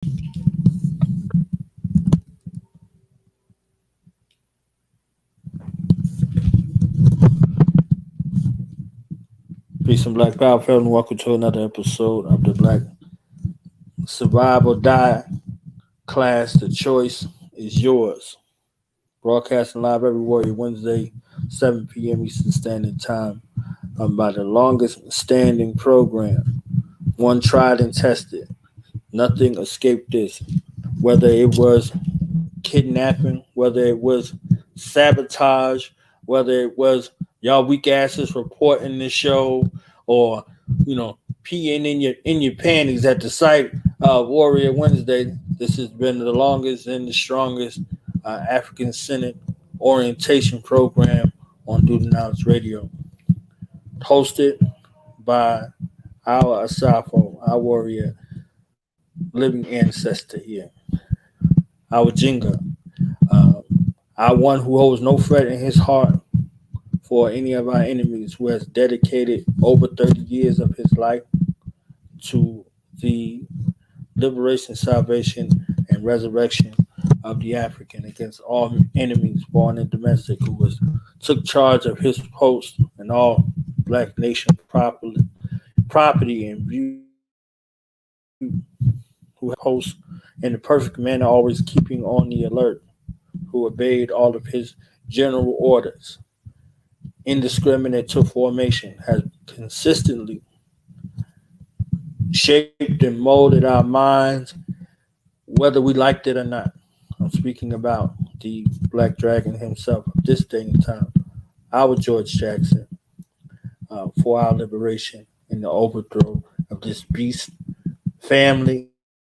Peace and Black Power, family. Welcome to another episode of the Black Survive or Die class. The choice is yours. Broadcasting live every Warrior Wednesday, 7 p.m. Eastern Standard Time. By the longest standing program, one tried and tested. Nothing escaped this. Whether it was kidnapping, whether it was sabotage, whether it was y'all weak asses reporting the show, or peeing in your panties at the site of Warrior Wednesday. This has been the longest and the strongest African Senate orientation program on Do the Knowledge Radio, hosted by our Asafo, our warrior, living ancestor here, our Jinga, uh, our one who holds no threat in his heart for any of our enemies, who has dedicated over 30 years of his life to the liberation, salvation, and resurrection of the African against all enemies, foreign and domestic, who was took charge of his post and all black nation property and view, who has post in the perfect manner, always keeping on the alert, who obeyed all of his general orders, indiscriminate to formation, has consistently shaped and molded our minds, whether we liked it or not. I'm speaking about the Black Dragon himself of this day and time, our George Jackson, for our liberation and the overthrow of this beast family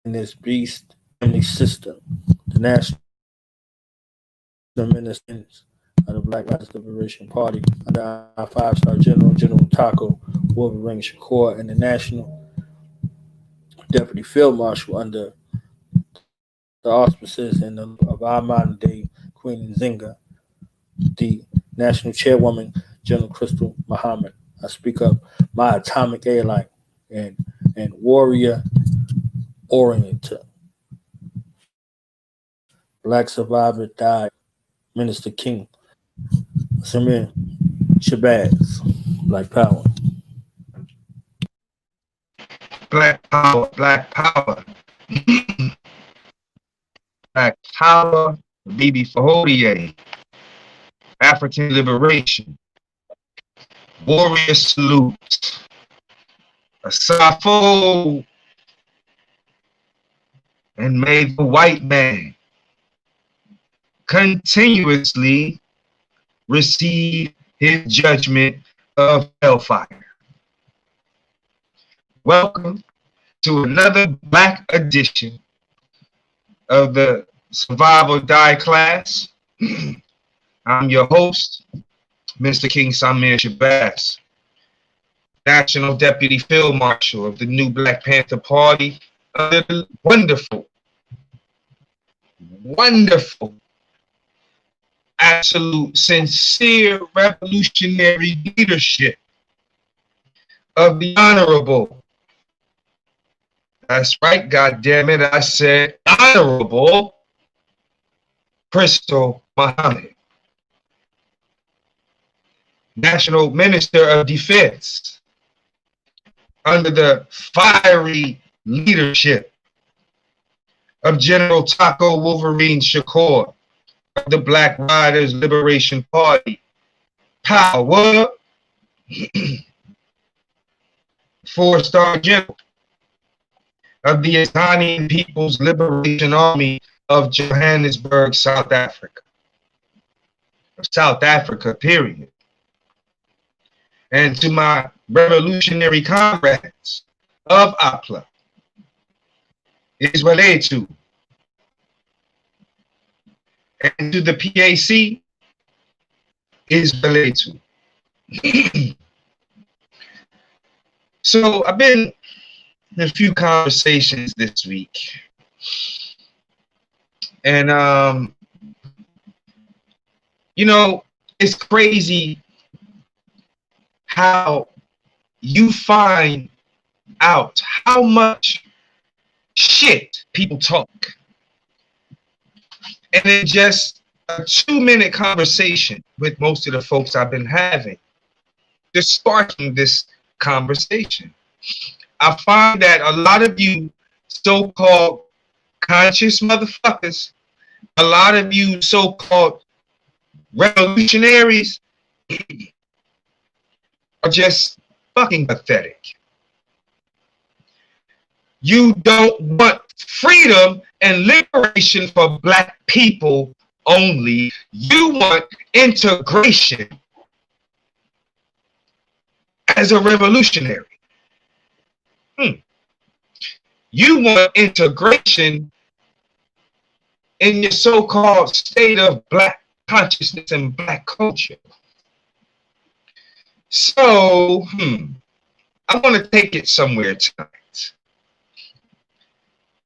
and this beast family system, the National Minister of the Black Lives Liberation Party under our five-star General Taco Wolverine Shakur, and the National Deputy Field Marshal under the auspices of our modern day Queen Nzinga, the National Chairwoman General Crystal Muhammad. I speak of my atomic allied and warrior oriented Black Survivor died Minister King Samir Shabazz. Black Power. Black power, black power, black power, Bibi Fahodie, African liberation, warrior salute, Asafo, and may the white man continuously receive his judgment of hellfire. Welcome to another Black edition of the Survive or Die class. I'm your host, Mr. King Samir Shabazz, National Deputy Field Marshal of the new Black Panther Party, under the wonderful, absolute, sincere, revolutionary leadership of the Honorable, that's right, goddammit, I said Honorable Crystal Muhammad, National Minister of Defense, under the fiery leadership of General Taco Wolverine Shakur of the Black Riders Liberation Party. Power, 4-star General of the Azanian People's Liberation Army of Johannesburg, South Africa. South Africa, period. And to my revolutionary comrades of APLA, Israelitu, and to the PAC, Israelitu. So I've been in a few conversations this week, and it's crazy how you find out how much shit people talk. And in just a 2-minute conversation with most of the folks I've been having, just sparking this conversation, I find that a lot of you so-called conscious motherfuckers, a lot of you so-called revolutionaries are just fucking pathetic. You don't want freedom and liberation for black people only. You want integration as a revolutionary. You want integration in your so-called state of black consciousness and black culture. So, I want to take it somewhere tonight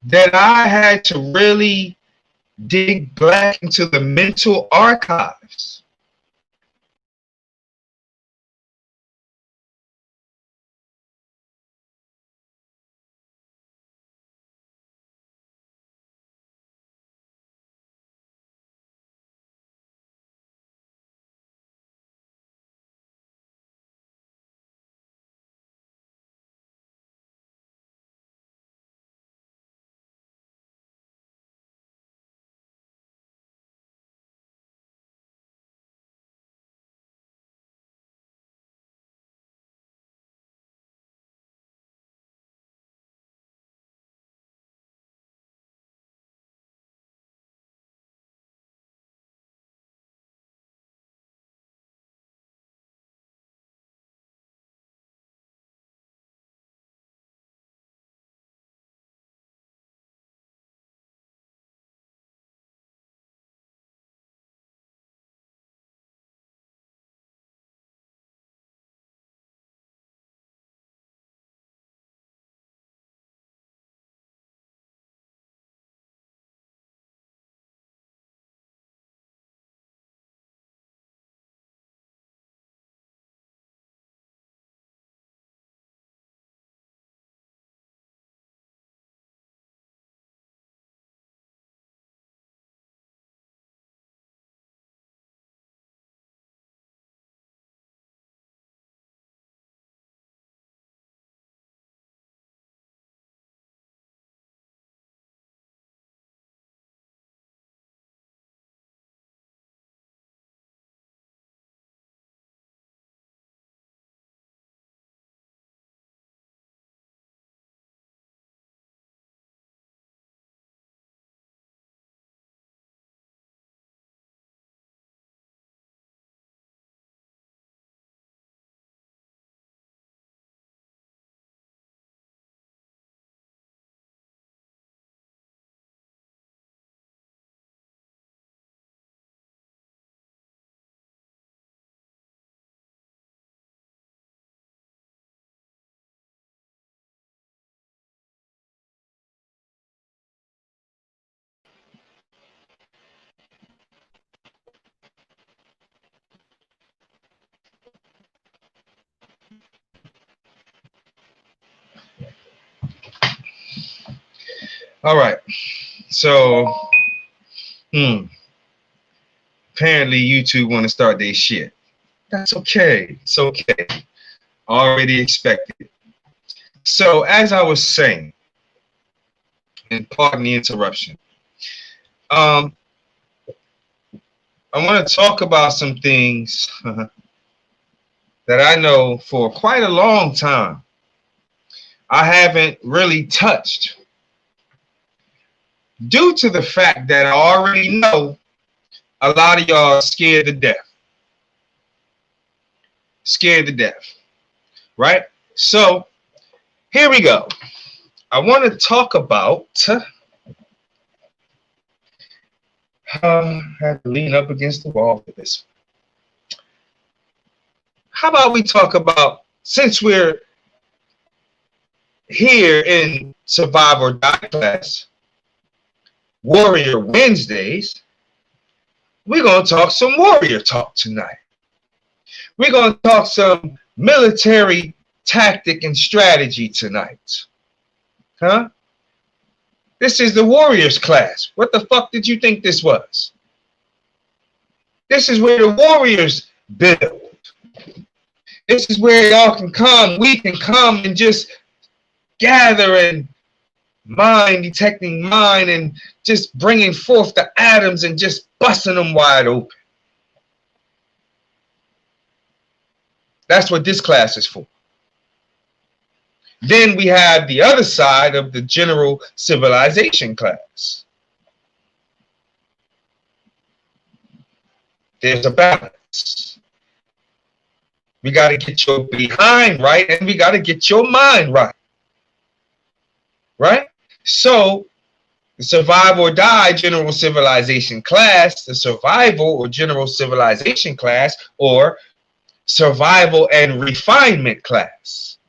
that I had to really dig back into the mental archives All right. So, apparently YouTube want to start their shit. That's okay. It's okay. Already expected. So, as I was saying, and pardon the interruption, I want to talk about some things that I know for quite a long time I haven't really touched, due to the fact that I already know a lot of y'all are scared to death. Scared to death, right? So here we go. I want to talk about, I had to lean up against the wall for this. How about we talk about, since we're here in Survive or Die class, Warrior Wednesdays, we're going to talk some warrior talk tonight. We're going to talk some military tactic and strategy tonight. Huh? This is the warriors class. What the fuck did you think this was? This is where the warriors build. This is where y'all can come. We can come and just gather and mind, detecting mind, and just bringing forth the atoms and just busting them wide open. That's what this class is for. Then we have the other side of the general civilization class. There's a balance. We got to get your behind right, and we got to get your mind right. Right? So, the survive or die general civilization class, the survival or general civilization class, or survival and refinement class.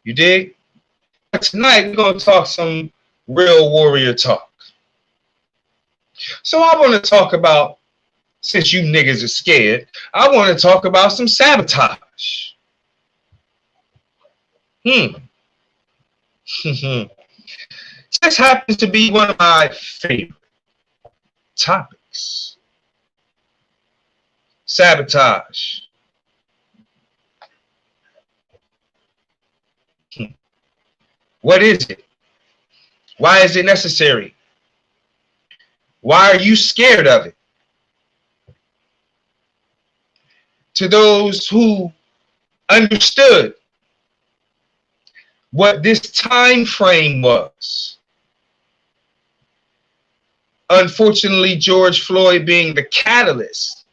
You dig? But tonight, we're going to talk some real warrior talk. So I want to talk about, since you niggas are scared, I want to talk about some sabotage. Just happens to be one of my favorite topics. Sabotage. What is it? Why is it necessary? Why are you scared of it? To those who understood what this time frame was. Unfortunately, George Floyd being the catalyst.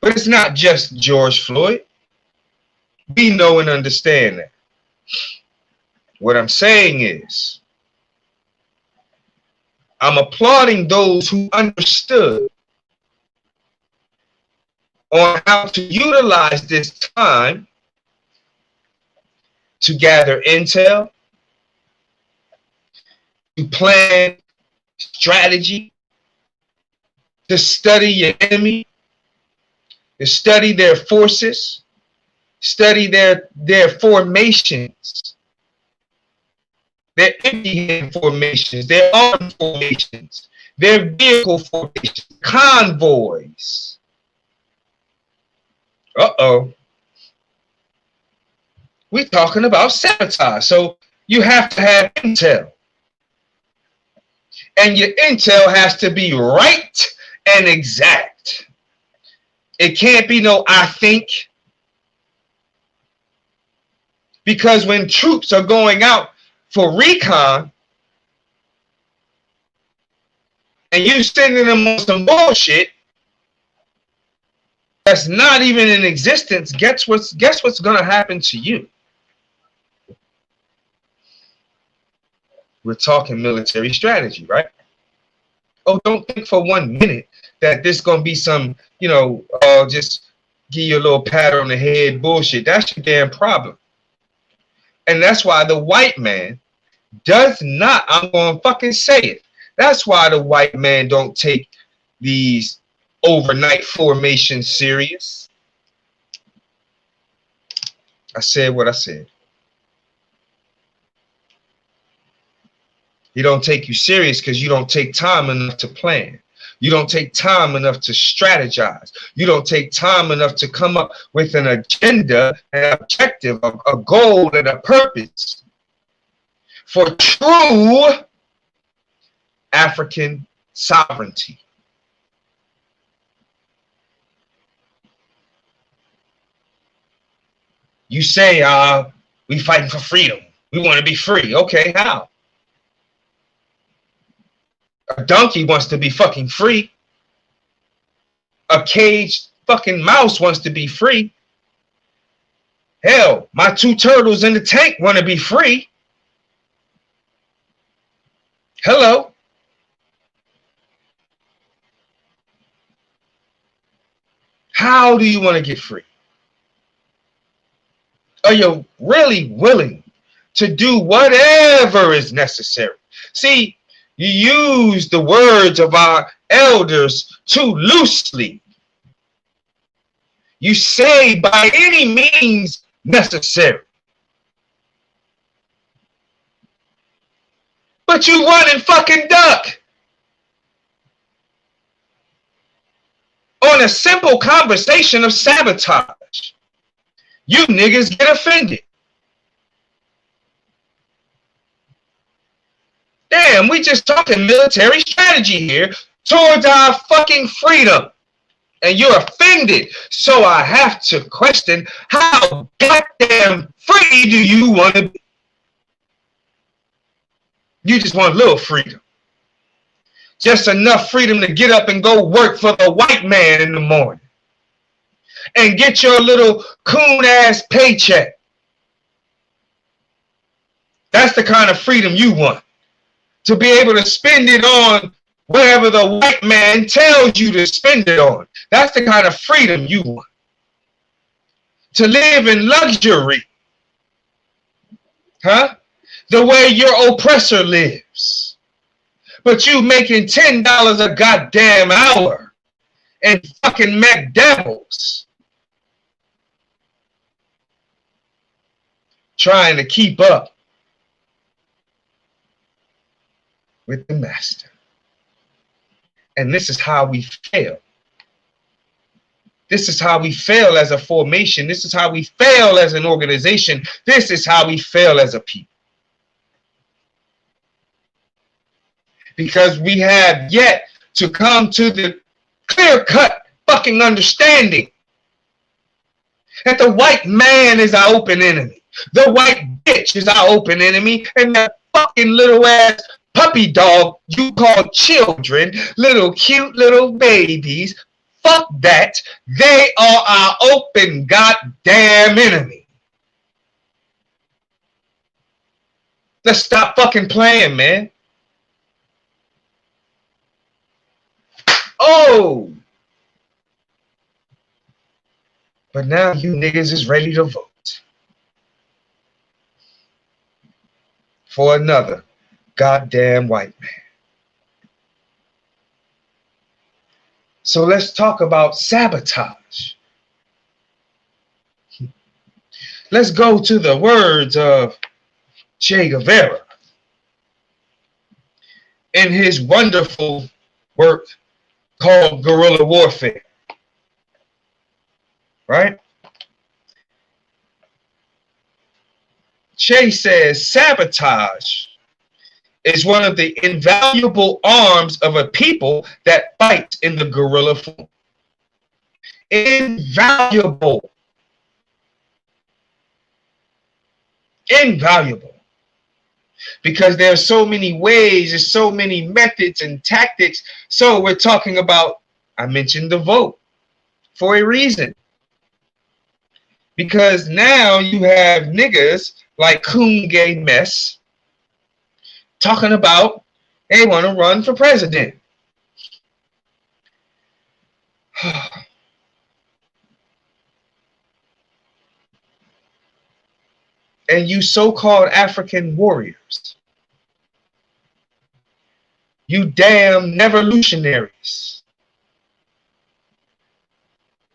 But it's not just George Floyd. We know and understand that. What I'm saying is, I'm applauding those who understood on how to utilize this time to gather intel, to plan strategy, to study your enemy, to study their forces, study their formations, their empty-hand formations, their armed formations, their vehicle formations, convoys. We're talking about sabotage. So you have to have intel. And your intel has to be right and exact. It can't be no I think. Because when troops are going out for recon and you sending them on some bullshit that's not even in existence, guess what's going to happen to you? We're talking military strategy, right? Oh, don't think for 1 minute that this going to be some, just give you a little pat on the head bullshit. That's your damn problem. And that's why the white man does not, I'm going to fucking say it. That's why the white man don't take these overnight formations serious. I said what I said. He don't take you serious because you don't take time enough to plan. You don't take time enough to strategize. You don't take time enough to come up with an agenda, an objective, a goal, and a purpose for true African sovereignty. You say, we fighting for freedom. We want to be free. Okay, how? A donkey wants to be fucking free. A caged fucking mouse wants to be free. Hell, my 2 turtles in the tank want to be free. Hello. How do you want to get free? Are you really willing to do whatever is necessary? See, you use the words of our elders too loosely. You say by any means necessary. But you run and fucking duck. On a simple conversation of sabotage, you niggas get offended. Damn, we just talking military strategy here towards our fucking freedom. And you're offended. So I have to question, how goddamn free do you want to be? You just want a little freedom. Just enough freedom to get up and go work for the white man in the morning. And get your little coon-ass paycheck. That's the kind of freedom you want. To be able to spend it on whatever the white man tells you to spend it on. That's the kind of freedom you want. To live in luxury. Huh? The way your oppressor lives. But you making $10 a goddamn hour. And fucking McDevils. Trying to keep up with the master. And this is how we fail. This is how we fail as a formation. This is how we fail as an organization. This is how we fail as a people. Because we have yet to come to the clear-cut fucking understanding that the white man is our open enemy. The white bitch is our open enemy. And that fucking little ass puppy dog you call children, little cute little babies, fuck that. They are our open goddamn enemy. Let's stop fucking playing, man. Oh! But now you niggas is ready to vote for another goddamn white man. So let's talk about sabotage. Let's go to the words of Che Guevara in his wonderful work called Guerrilla Warfare. Right? Che says sabotage is one of the invaluable arms of a people that fight in the guerrilla form. Invaluable. Invaluable. Because there are so many ways, there's so many methods and tactics. So we're talking about, I mentioned the vote for a reason. Because now you have niggas like Coon Gay Mess talking about they want to run for president. And you so-called African warriors, you damn nevolutionaries,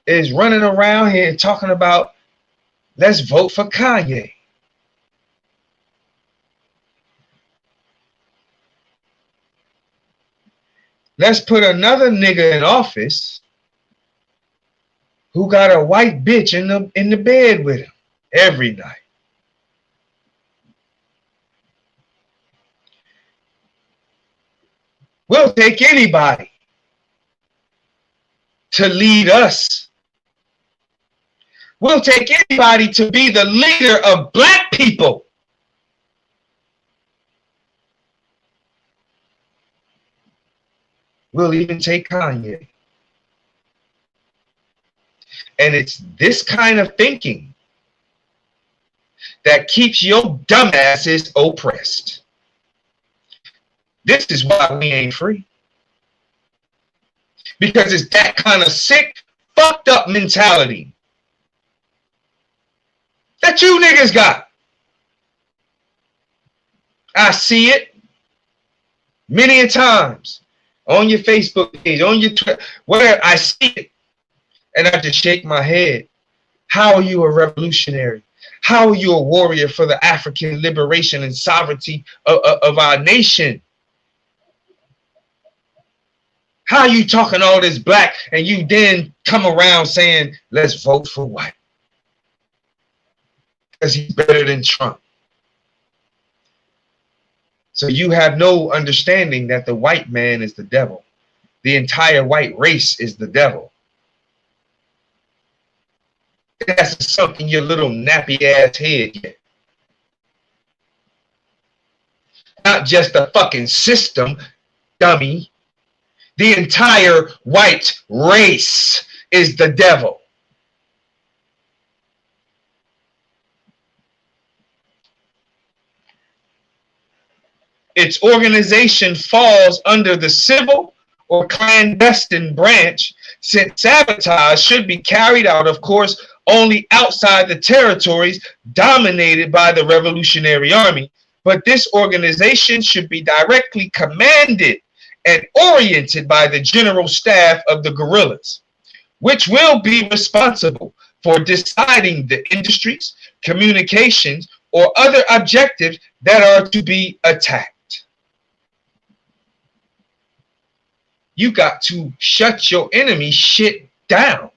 is running around here talking about let's vote for Kanye. Let's put another nigga in office who got a white bitch in the bed with him every night. We'll take anybody to lead us. We'll take anybody to be the leader of black people. We'll even take Kanye. And it's this kind of thinking that keeps your dumbasses oppressed. This is why we ain't free. Because it's that kind of sick, fucked up mentality that you niggas got. I see it many a times on your Facebook page, on your Twitter, where I see it, and I just shake my head. How are you a revolutionary? How are you a warrior for the African liberation and sovereignty of our nation? How are you talking all this black and you then come around saying, let's vote for white? Because he's better than Trump. So you have no understanding that the white man is the devil. The entire white race is the devil. It hasn't sunk in your little nappy ass head yet. Not just the fucking system, dummy. The entire white race is the devil. Its organization falls under the civil or clandestine branch, since sabotage should be carried out, of course, only outside the territories dominated by the Revolutionary Army. But this organization should be directly commanded and oriented by the general staff of the guerrillas, which will be responsible for deciding the industries, communications, or other objectives that are to be attacked. You got to shut your enemy shit down.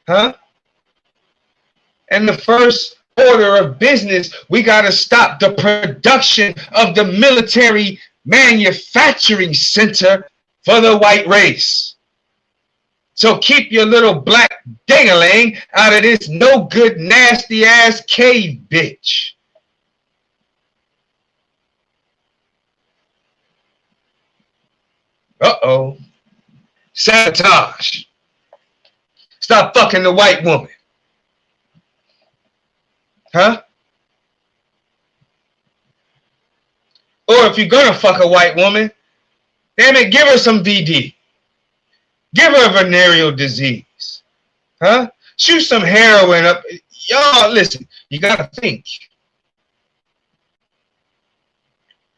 Huh? And the first order of business, we got to stop the production of the military manufacturing center for the white race. So keep your little black ding-a-ling out of this no good, nasty ass cave bitch. Uh-oh. Sabotage. Stop fucking the white woman. Huh? Or if you're gonna fuck a white woman, damn it, give her some VD. Give her a venereal disease. Huh? Shoot some heroin up. Y'all, listen, you gotta think.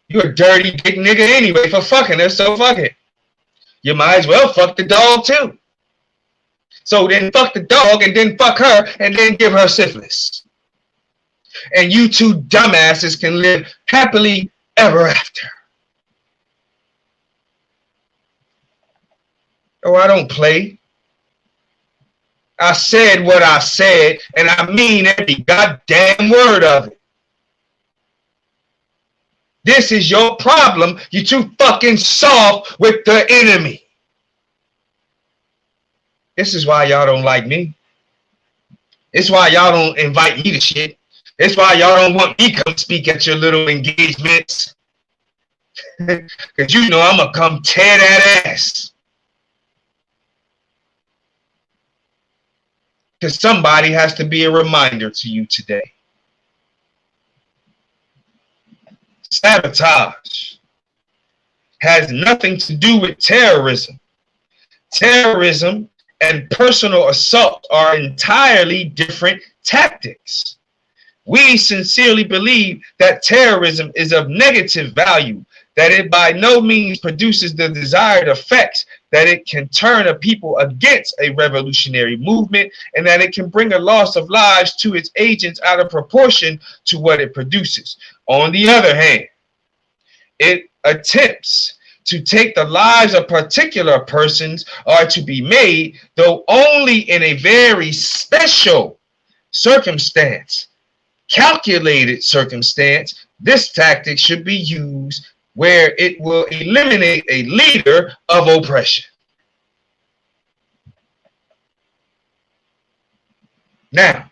You're a dirty dick nigga anyway for fucking her, so fuck it. You might as well fuck the dog too. So then fuck the dog and then fuck her and then give her syphilis. And you two dumbasses can live happily ever after. Oh, I don't play. I said what I said, and I mean every goddamn word of it. This is your problem. You're too fucking soft with the enemy. This is why y'all don't like me. It's why y'all don't invite me to shit. It's why y'all don't want me to come speak at your little engagements. Because you know I'm going to come tear that ass. Because somebody has to be a reminder to you today. Sabotage has nothing to do with terrorism. Terrorism and personal assault are entirely different tactics. We sincerely believe that terrorism is of negative value, that it by no means produces the desired effects, that it can turn a people against a revolutionary movement, and that it can bring a loss of lives to its agents out of proportion to what it produces. On the other hand, it attempts to take the lives of particular persons are to be made, though only in a very special circumstance, calculated circumstance. This tactic should be used where it will eliminate a leader of oppression. Now,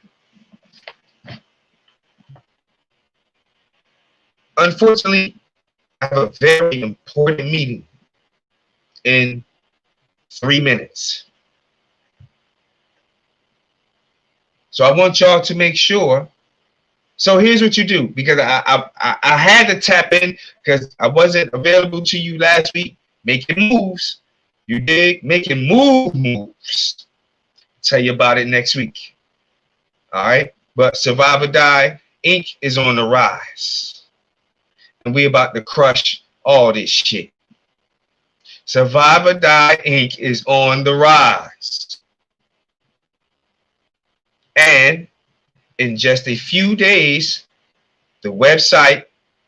unfortunately, I have a very important meeting in 3 minutes. So I want y'all to make sure. So here's what you do, because I had to tap in because I wasn't available to you last week. Making moves. You dig? Making moves. Tell you about it next week. All right? But Survive or Die Inc. is on the rise. And we about to crush all this shit. Survive or Die Inc. is on the rise. And in just a few days, the website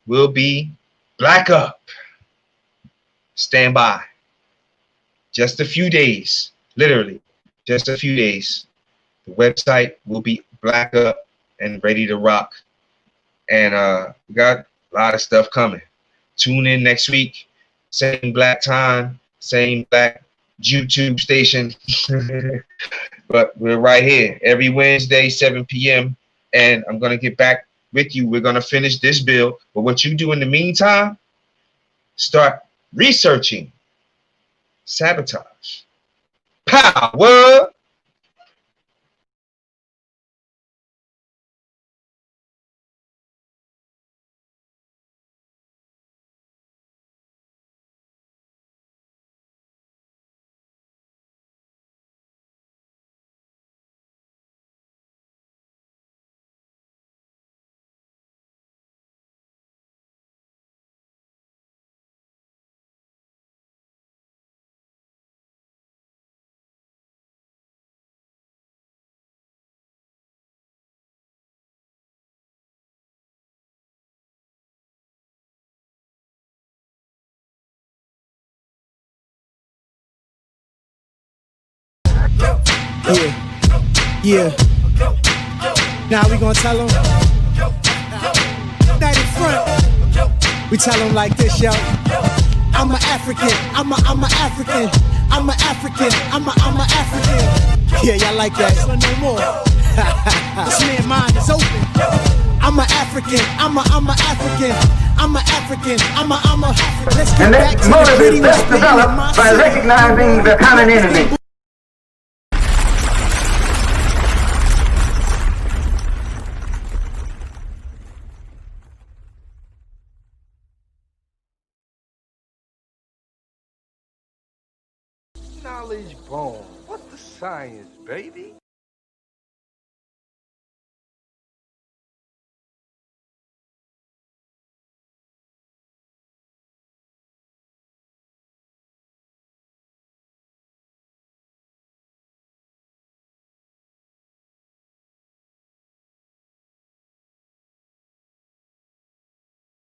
will be black up. Stand by. Just a few days, literally, just a few days. The website will be black up and ready to rock. And we got a lot of stuff coming. Tune in next week. Same black time, same black YouTube station. But we're right here every Wednesday, 7 p.m. And I'm going to get back with you. We're going to finish this bill. But what you do in the meantime, start researching sabotage. Power. Yeah. Now we gonna tell them that in front. We tell them like this, yo. I'm an African. I'm a African. I'm an African. I'm a African. Yeah, y'all like that? No more. This man's mind is open. I'm an African. I'm a African. I'm an African. I'm a. Let's get back to the gritty. Best developed by recognizing the common enemy. Knowledge bomb. What's the science, baby?